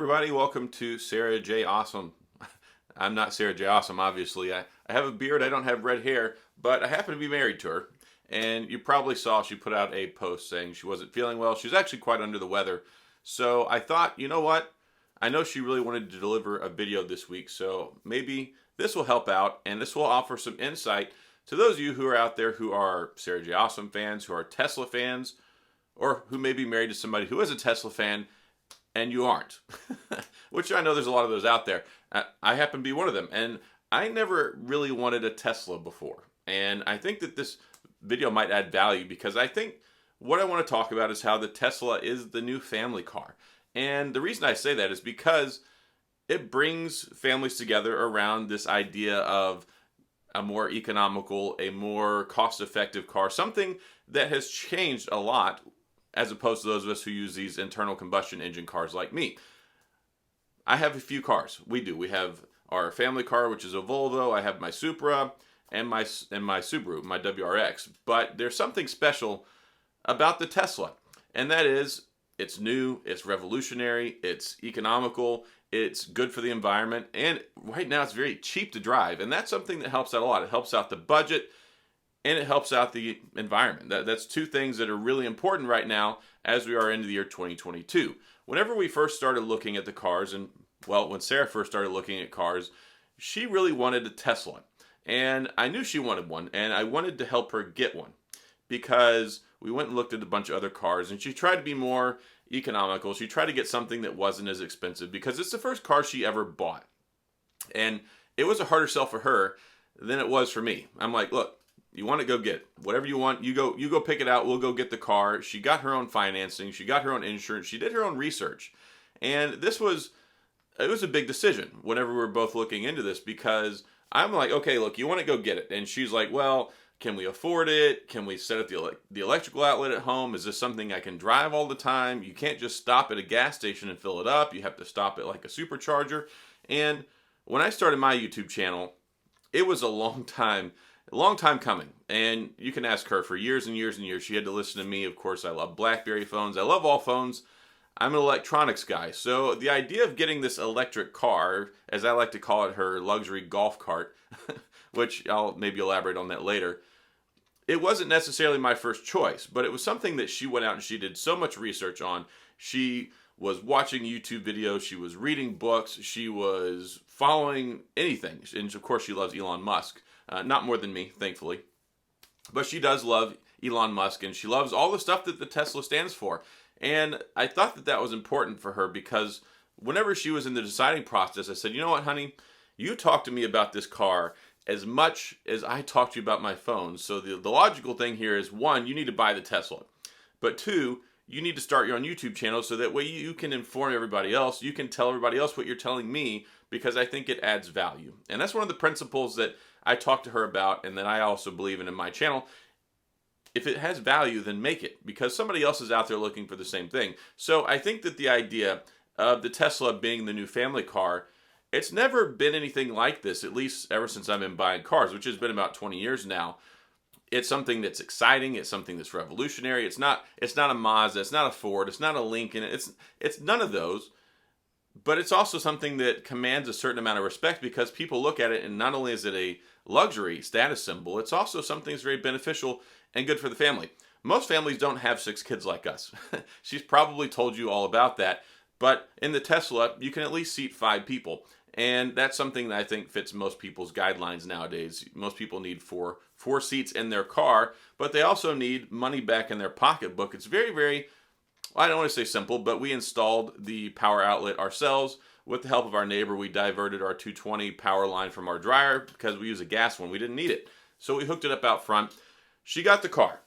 everybody, welcome to Sarah J. Awesome. I'm not Sarah J. Awesome, obviously. I have a beard, I don't have red hair, but I happen to be married to her. And you probably saw she put out a post saying she wasn't feeling well. She's actually quite under the weather. So I thought, you know what? I know she really wanted to deliver a video this week, so maybe this will help out and this will offer some insight to those of you who are out there who are Sarah J. Awesome fans, who are Tesla fans, or who may be married to somebody who is a Tesla fan and you aren't, which I know there's a lot of those out there. I happen to be one of them, and I never really wanted a Tesla before. And I think that this video might add value because I think what I want to talk about is how the Tesla is the new family car. And the reason I say that is because it brings families together around this idea of a more economical, a more cost-effective car, something that has changed a lot as opposed to those of us who use these internal combustion engine cars like me. I have a few cars. We do. We have our family car, which is a Volvo. I have my Supra and my Subaru, my WRX. But there's something special about the Tesla, and that is it's new, it's revolutionary, it's economical, it's good for the environment, and right now it's very cheap to drive, and that's something that helps out a lot. It helps out the budget, and it helps out the environment. That's two things that are really important right now as we are into the year 2022. Whenever we first started looking at the cars, and well, when Sarah first started looking at cars, she really wanted a Tesla. And I knew she wanted one, and I wanted to help her get one because we went and looked at a bunch of other cars, and she tried to be more economical. She tried to get something that wasn't as expensive because it's the first car she ever bought. And it was a harder sell for her than it was for me. I'm like, look, you want to go get it. Whatever you want, you go pick it out. We'll go get the car. She got her own financing. She got her own insurance. She did her own research. And it was a big decision whenever we were both looking into this because I'm like, okay, look, you want to go get it. And she's like, well, can we afford it? Can we set up the electrical outlet at home? Is this something I can drive all the time? You can't just stop at a gas station and fill it up. You have to stop at like a supercharger. And when I started my YouTube channel, it was a long time coming. And you can ask her for years and years and years. She had to listen to me. Of course, I love BlackBerry phones. I love all phones. I'm an electronics guy. So the idea of getting this electric car, as I like to call it, her luxury golf cart, which I'll maybe elaborate on that later, it wasn't necessarily my first choice, but it was something that she went out and she did so much research on. She was watching YouTube videos. She was reading books. She was following anything. And of course, she loves Elon Musk. Not more than me, thankfully. But she does love Elon Musk, and she loves all the stuff that the Tesla stands for. And I thought that was important for her because whenever she was in the deciding process, I said, you know what, honey? You talk to me about this car as much as I talk to you about my phone. So the logical thing here is, one, you need to buy the Tesla. But two, you need to start your own YouTube channel so that way you can inform everybody else. You can tell everybody else what you're telling me because I think it adds value. And that's one of the principles that I talked to her about and that I also believe in my channel. If it has value, then make it because somebody else is out there looking for the same thing. So I think that the idea of the Tesla being the new family car, it's never been anything like this, at least ever since I've been buying cars, which has been about 20 years now. It's something that's exciting. It's something that's revolutionary. It's not a Mazda. It's not a Ford. It's not a Lincoln. It's none of those. But it's also something that commands a certain amount of respect because people look at it and not only is it a luxury status symbol, it's also something that's very beneficial and good for the family. Most families don't have 6 kids like us. She's probably told you all about that. But in the Tesla, you can at least seat 5 people. And that's something that I think fits most people's guidelines nowadays. Most people need four seats in their car, but they also need money back in their pocketbook. It's very, very, well, I don't want to say simple, but we installed the power outlet ourselves. With the help of our neighbor, we diverted our 220 power line from our dryer because we use a gas one. We didn't need it. So we hooked it up out front. She got the car,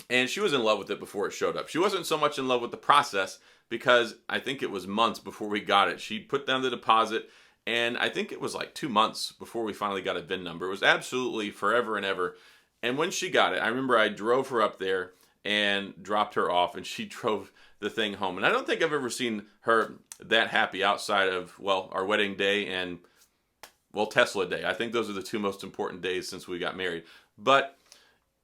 and she was in love with it before it showed up. She wasn't so much in love with the process because I think it was months before we got it. She put down the deposit, and I think it was like 2 months before we finally got a VIN number. It was absolutely forever and ever. And when she got it, I remember I drove her up there and dropped her off, and she drove the thing home. And I don't think I've ever seen her that happy outside of, well, our wedding day and, well, Tesla day. I think those are the 2 most important days since we got married. But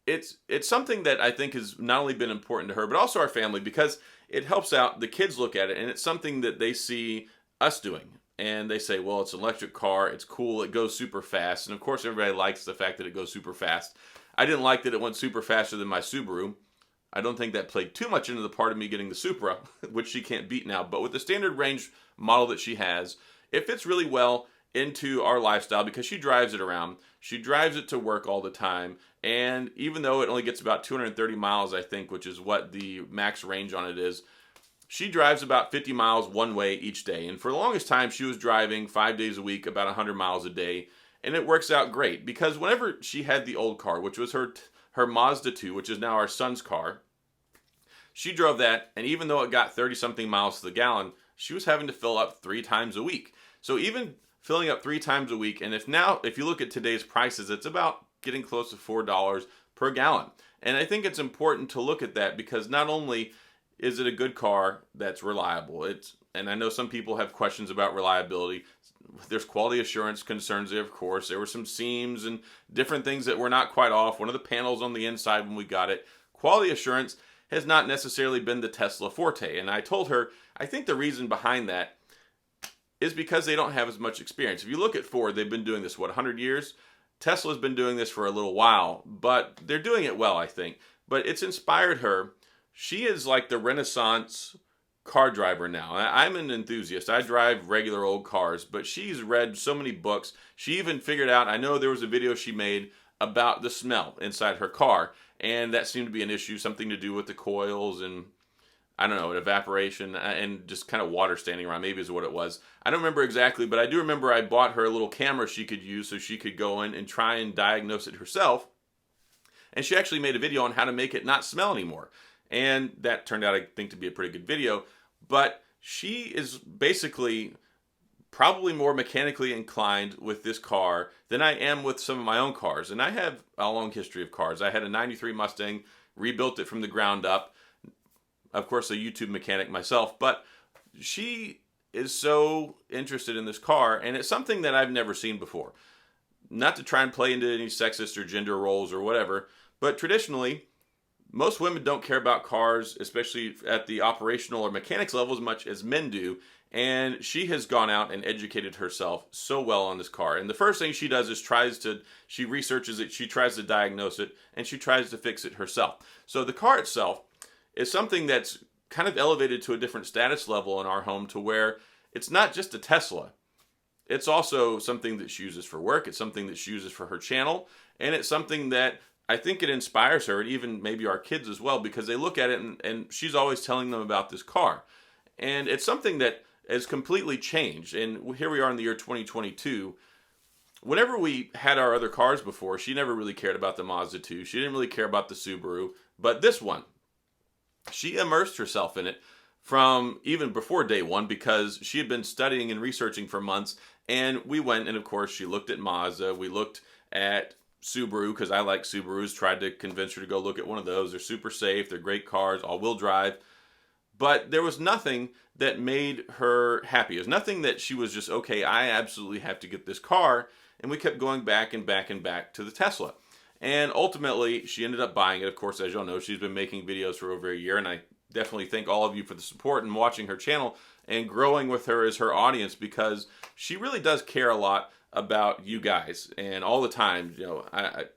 it's something that I think has not only been important to her, but also our family, because it helps out. The kids look at it, and it's something that they see us doing. And they say, well, it's an electric car. It's cool. It goes super fast. And of course, everybody likes the fact that it goes super fast. I didn't like that it went super faster than my Subaru. I don't think that played too much into the part of me getting the Supra, which she can't beat now. But with the standard range model that she has, it fits really well into our lifestyle because she drives it around. She drives it to work all the time. And even though it only gets about 230 miles, I think, which is what the max range on it is, she drives about 50 miles one way each day. And for the longest time, she was driving 5 days a week, about 100 miles a day. And it works out great because whenever she had the old car, which was her Mazda 2, which is now our son's car, she drove that, and even though it got 30-something miles to the gallon, she was having to fill up 3 times a week. So even filling up 3 times a week, and if you look at today's prices, it's about getting close to $4 per gallon. And I think it's important to look at that because not only is it a good car that's reliable, and I know some people have questions about reliability. There's quality assurance concerns there, of course. There were some seams and different things that were not quite off. One of the panels on the inside when we got it. Quality assurance has not necessarily been the Tesla forte. And I told her, I think the reason behind that is because they don't have as much experience. If you look at Ford, they've been doing this, 100 years? Tesla's been doing this for a little while, but they're doing it well, I think. But it's inspired her. She is like the Renaissance car driver now. I'm an enthusiast. I drive regular old cars, but she's read so many books. She even figured out, I know there was a video she made about the smell inside her car, and that seemed to be an issue, something to do with the coils and, I don't know, evaporation and just kind of water standing around, maybe is what it was. I don't remember exactly, but I do remember I bought her a little camera she could use so she could go in and try and diagnose it herself. And she actually made a video on how to make it not smell anymore. And that turned out, I think, to be a pretty good video. But she is basically probably more mechanically inclined with this car than I am with some of my own cars. And I have a long history of cars. I had a 93 Mustang, rebuilt it from the ground up. Of course, a YouTube mechanic myself. But she is so interested in this car, and it's something that I've never seen before. Not to try and play into any sexist or gender roles or whatever, but traditionally, most women don't care about cars, especially at the operational or mechanics level, as much as men do. And she has gone out and educated herself so well on this car. And the first thing she does is she researches it, she tries to diagnose it, and she tries to fix it herself. So the car itself is something that's kind of elevated to a different status level in our home, to where it's not just a Tesla. It's also something that she uses for work. It's something that she uses for her channel. And it's something that I think it inspires her, and even maybe our kids as well, because they look at it and she's always telling them about this car. And it's something that has completely changed. And here we are in the year 2022. Whenever we had our other cars before, she never really cared about the Mazda 2. She didn't really care about the Subaru. But this one, she immersed herself in it from even before day one, because she had been studying and researching for months. And we went, and of course, she looked at Mazda. We looked at Subaru, because I like Subarus. Tried to convince her to go look at one of those. They're super safe. They're great cars, all-wheel drive. But there was nothing that made her happy. It was nothing that she was just, okay, I absolutely have to get this car. And we kept going back and back and back to the Tesla. And ultimately, she ended up buying it. Of course, as y'all know, she's been making videos for over a year. And I definitely thank all of you for the support and watching her channel and growing with her as her audience, because she really does care a lot about you guys. And all the time, you know,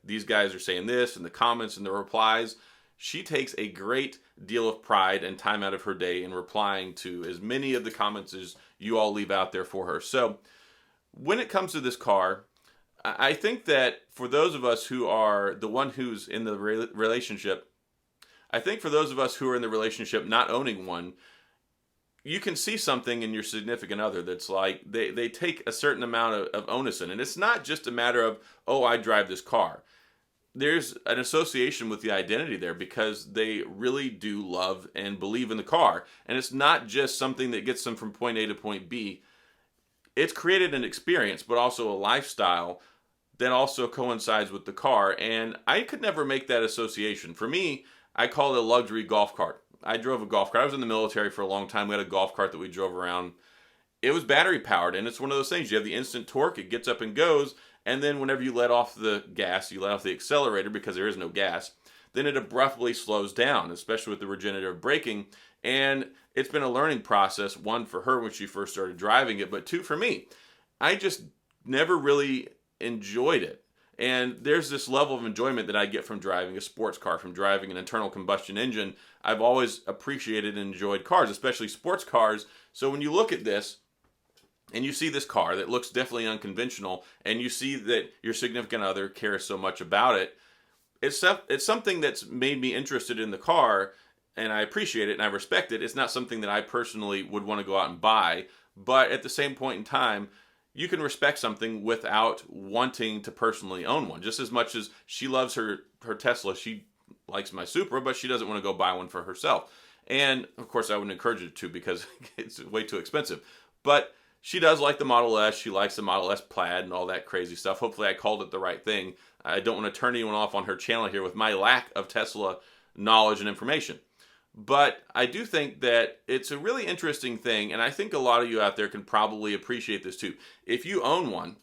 these guys are saying this in the comments and the replies. She takes a great deal of pride and time out of her day in replying to as many of the comments as you all leave out there for her. So when it comes to this car, I think that for those of us who are the one who's in the relationship, I think for those of us who are in the relationship not owning one, you can see something in your significant other that's like they take a certain amount of onus in it. And it's not just a matter of, oh, I drive this car. There's an association with the identity there, because they really do love and believe in the car. And it's not just something that gets them from point A to point B. It's created an experience, but also a lifestyle that also coincides with the car. And I could never make that association. For me, I call it a luxury golf cart. I drove a golf cart. I was in the military for a long time. We had a golf cart that we drove around. It was battery powered, and it's one of those things. You have the instant torque. It gets up and goes. and then whenever you let off the gas, you let off the accelerator because there is no gas, then it abruptly slows down, especially with the regenerative braking. And it's been a learning process, one for her when she first started driving it, but two for me. I just never really enjoyed it. And there's this level of enjoyment that I get from driving a sports car, from driving an internal combustion engine. I've always appreciated and enjoyed cars, especially sports cars. So when you look at this and you see this car that looks definitely unconventional, and you see that your significant other cares so much about it, it's something that's made me interested in the car, and I appreciate it and I respect it. It's not something that I personally would want to go out and buy, but at the same point in time, you can respect something without wanting to personally own one. Just as much as she loves her Tesla, she likes my Supra, but she doesn't want to go buy one for herself. And of course, I wouldn't encourage her to because it's way too expensive. But she does like the Model S. She likes the Model S Plaid and all that crazy stuff. Hopefully, I called it the right thing. I don't want to turn anyone off on her channel here with my lack of Tesla knowledge and information. But I do think that it's a really interesting thing, and I think a lot of you out there can probably appreciate this too. If you own one,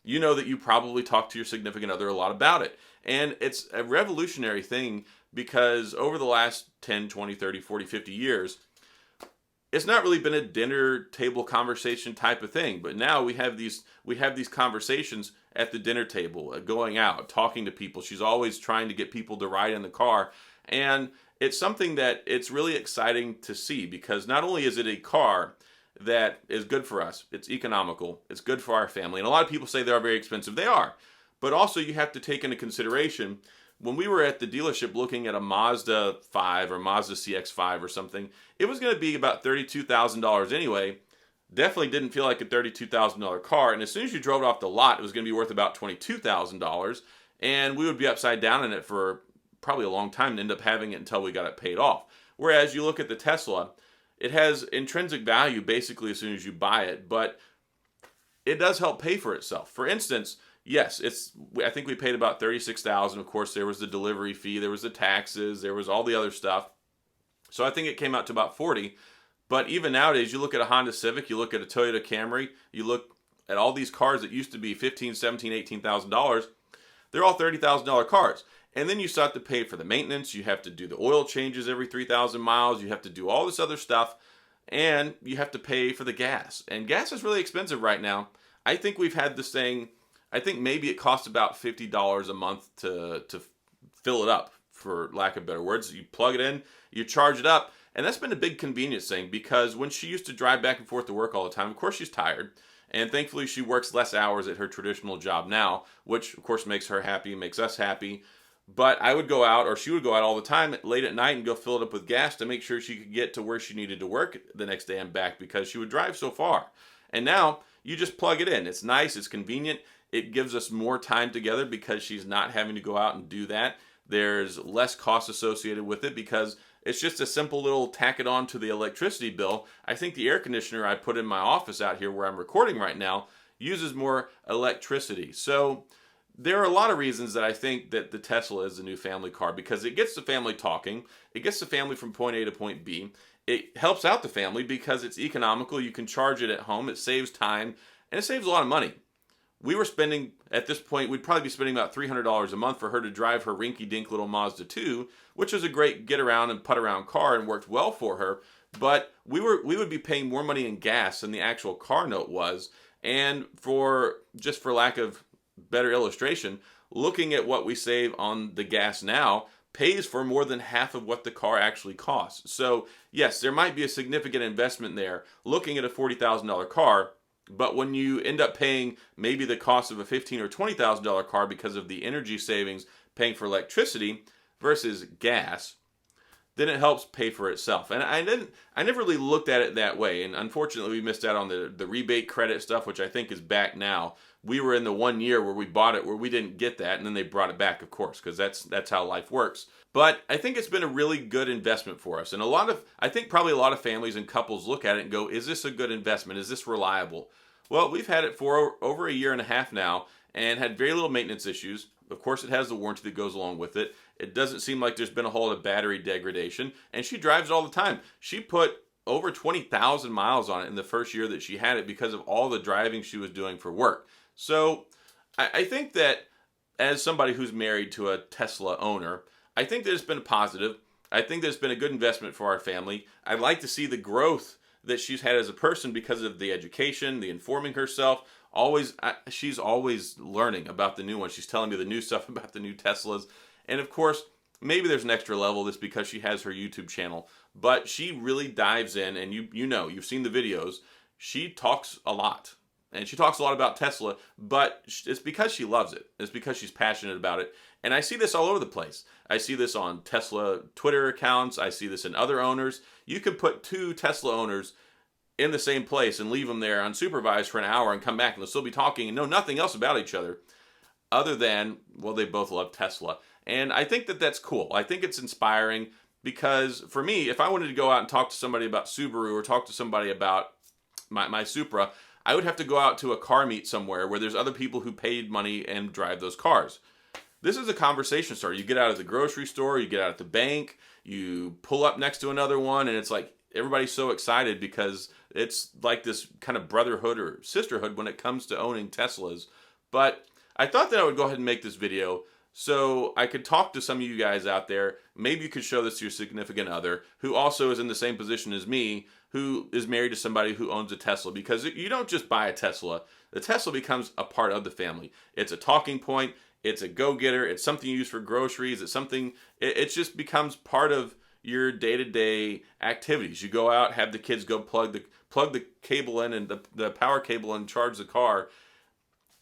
you know that you probably talk to your significant other a lot about it. And it's a revolutionary thing because over the last 10, 20, 30, 40, 50 years, it's not really been a dinner table conversation type of thing. But now we have these conversations at the dinner table, going out, talking to people. She's always trying to get people to ride in the car. And it's something that it's really exciting to see because not only is it a car that is good for us, it's economical, it's good for our family. And a lot of people say they are very expensive. They are. But also you have to take into consideration, when we were at the dealership looking at a Mazda 5 or Mazda CX-5 or something, it was going to be about $32,000 anyway. Definitely didn't feel like a $32,000 car. And as soon as you drove it off the lot, it was going to be worth about $22,000. And we would be upside down in it for probably a long time and end up having it until we got it paid off. Whereas you look at the Tesla, it has intrinsic value basically as soon as you buy it, but it does help pay for itself. For instance, yes, I think we paid about $36,000. Of course, there was the delivery fee, there was the taxes, there was all the other stuff. So I think it came out to about $40,000. But even nowadays, you look at a Honda Civic, you look at a Toyota Camry, you look at all these cars that used to be $15,000, $17,000, $18,000, they're all $30,000 cars. And then you start to pay for the maintenance. You have to do the oil changes every 3,000 miles. You have to do all this other stuff. And you have to pay for the gas. And gas is really expensive right now. I think we've had this thing, I think maybe it costs about $50 a month to fill it up, for lack of better words. You plug it in, you charge it up. And that's been a big convenience thing because when she used to drive back and forth to work all the time, of course she's tired. And thankfully she works less hours at her traditional job now, which of course makes her happy, makes us happy. But I would go out, or she would go out all the time late at night and go fill it up with gas to make sure she could get to where she needed to work the next day and back because she would drive so far. And now you just plug it in. It's nice, it's convenient. It gives us more time together because she's not having to go out and do that. There's less cost associated with it because it's just a simple little tack it on to the electricity bill. I think the air conditioner I put in my office out here where I'm recording right now uses more electricity. So there are a lot of reasons that I think that the Tesla is the new family car because it gets the family talking. It gets the family from point A to point B. It helps out the family because it's economical. You can charge it at home. It saves time and it saves a lot of money. We were spending, at this point, we'd probably be spending about $300 a month for her to drive her rinky-dink little Mazda 2, which was a great get-around and put-around car and worked well for her. But we would be paying more money in gas than the actual car note was. And for lack of better illustration, looking at what we save on the gas now pays for more than half of what the car actually costs. So yes, there might be a significant investment there looking at a $40,000 car, but when you end up paying maybe the cost of a $15,000 or $20,000 car because of the energy savings paying for electricity versus gas, then it helps pay for itself. And I never really looked at it that way. And unfortunately, we missed out on the rebate credit stuff, which I think is back now. We were in the 1 year where we bought it where we didn't get that, and then they brought it back, of course, because that's how life works. But I think it's been a really good investment for us. And I think probably a lot of families and couples look at it and go, is this a good investment? Is this reliable? Well, we've had it for over a year and a half now and had very little maintenance issues. Of course, it has the warranty that goes along with it. It doesn't seem like there's been a whole lot of battery degradation, and she drives it all the time. She put over 20,000 miles on it in the first year that she had it because of all the driving she was doing for work. So I think that as somebody who's married to a Tesla owner, I think that it's been a positive. I think that it's been a good investment for our family. I'd like to see the growth that she's had as a person because of the education, the informing herself. She's always learning about the new one. She's telling me the new stuff about the new Teslas. And of course, maybe there's an extra level this because she has her YouTube channel, but she really dives in, and you've seen the videos. She talks a lot. And she talks a lot about Tesla, but it's because she loves it. It's because she's passionate about it. And I see this all over the place. I see this on Tesla Twitter accounts. I see this in other owners. You could put two Tesla owners in the same place and leave them there unsupervised for an hour and come back and they'll still be talking and know nothing else about each other other than, well, they both love Tesla. And I think that that's cool. I think it's inspiring because for me, if I wanted to go out and talk to somebody about Subaru or talk to somebody about my Supra, I would have to go out to a car meet somewhere where there's other people who paid money and drive those cars. This is a conversation starter. You get out of the grocery store, you get out at the bank, you pull up next to another one, and it's like everybody's so excited because it's like this kind of brotherhood or sisterhood when it comes to owning Teslas. But I thought that I would go ahead and make this video so I could talk to some of you guys out there. Maybe you could show this to your significant other who also is in the same position as me, who is married to somebody who owns a Tesla, because you don't just buy a Tesla. The Tesla becomes a part of the family. It's a talking point. It's a go-getter. It's something you use for groceries. It's something, it just becomes part of your day-to-day activities. You go out, have the kids go plug the cable in and the power cable and charge the car.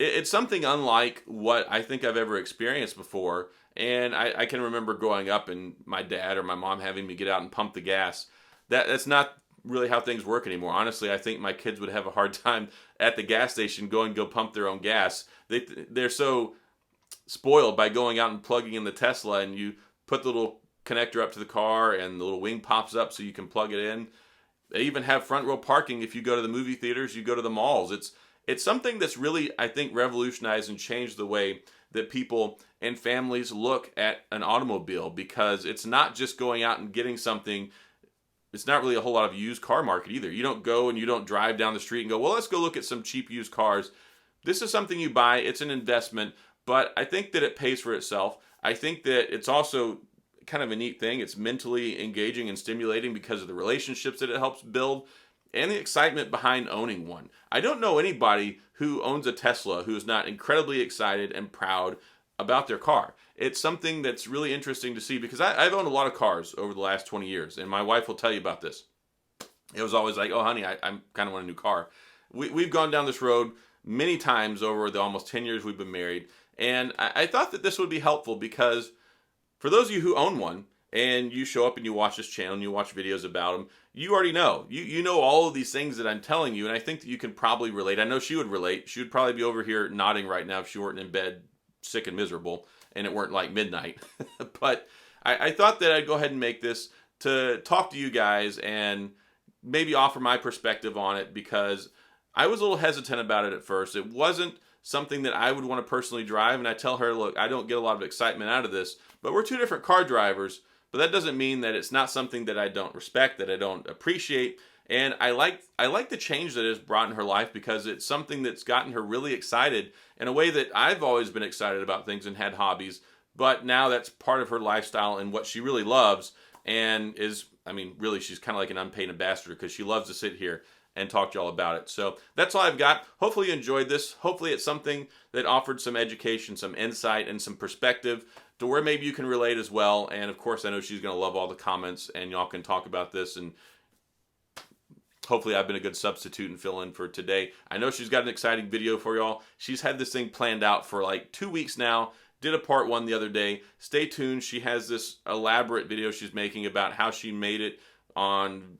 It's something unlike what I think I've ever experienced before. And I can remember growing up and my dad or my mom having me get out and pump the gas. That's not really how things work anymore. Honestly, I think my kids would have a hard time at the gas station going to go pump their own gas. They're so spoiled by going out and plugging in the Tesla, and you put the little connector up to the car and the little wing pops up so you can plug it in. They even have front row parking if you go to the movie theaters, you go to the malls. It's something that's really, I think, revolutionized and changed the way that people and families look at an automobile, because it's not just going out and getting something. It's not really a whole lot of used car market either. You don't go and you don't drive down the street and go, well, let's go look at some cheap used cars. This is something you buy. It's an investment, but I think that it pays for itself. I think that it's also kind of a neat thing. It's mentally engaging and stimulating because of the relationships that it helps build and the excitement behind owning one. I don't know anybody who owns a Tesla who is not incredibly excited and proud about their car. It's something that's really interesting to see because I've owned a lot of cars over the last 20 years, and my wife will tell you about this. It was always like, oh, honey, I kind of want a new car. We've gone down this road many times over the almost 10 years we've been married, and I thought that this would be helpful because for those of you who own one, and you show up and you watch this channel and you watch videos about them, you already know. You know all of these things that I'm telling you, and I think that you can probably relate. I know she would relate. She would probably be over here nodding right now if she weren't in bed sick and miserable and it weren't like midnight. But I thought that I'd go ahead and make this to talk to you guys and maybe offer my perspective on it, because I was a little hesitant about it at first. It wasn't something that I would want to personally drive, and I tell her, look, I don't get a lot of excitement out of this, but we're two different car drivers. But that doesn't mean that it's not something that I don't respect, that I don't appreciate. And I like the change that it's brought in her life, because it's something that's gotten her really excited in a way that I've always been excited about things and had hobbies. But now that's part of her lifestyle and what she really loves, and is, I mean, really, she's kind of like an unpaid ambassador because she loves to sit here and talk to y'all about it. So that's all I've got. Hopefully you enjoyed this. Hopefully it's something that offered some education, some insight, and some perspective to where maybe you can relate as well. And of course, I know she's going to love all the comments, and y'all can talk about this, and hopefully I've been a good substitute and fill in for today. I know she's got an exciting video for y'all. She's had this thing planned out for like 2 weeks now. Did a part 1 the other day. Stay tuned. She has this elaborate video she's making about how she made it on,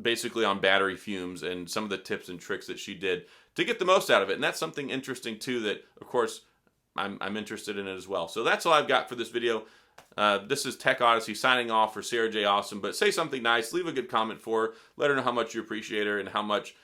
basically on battery fumes, and some of the tips and tricks that she did to get the most out of it. And that's something interesting too that, of course, I'm interested in it as well. So that's all I've got for this video. This is Tech Odyssey signing off for Sarah J. Awesome. But say something nice. Leave a good comment for her. Let her know how much you appreciate her and how much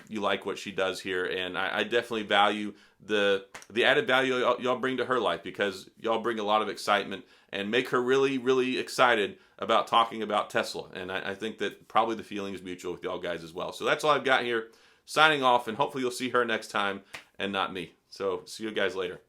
you like what she does here. And I definitely value the added value y'all bring to her life, because y'all bring a lot of excitement and make her really, really excited about talking about Tesla. And I think that probably the feeling is mutual with y'all guys as well. So that's all I've got here. signing off, and hopefully you'll see her next time and not me. So see you guys later.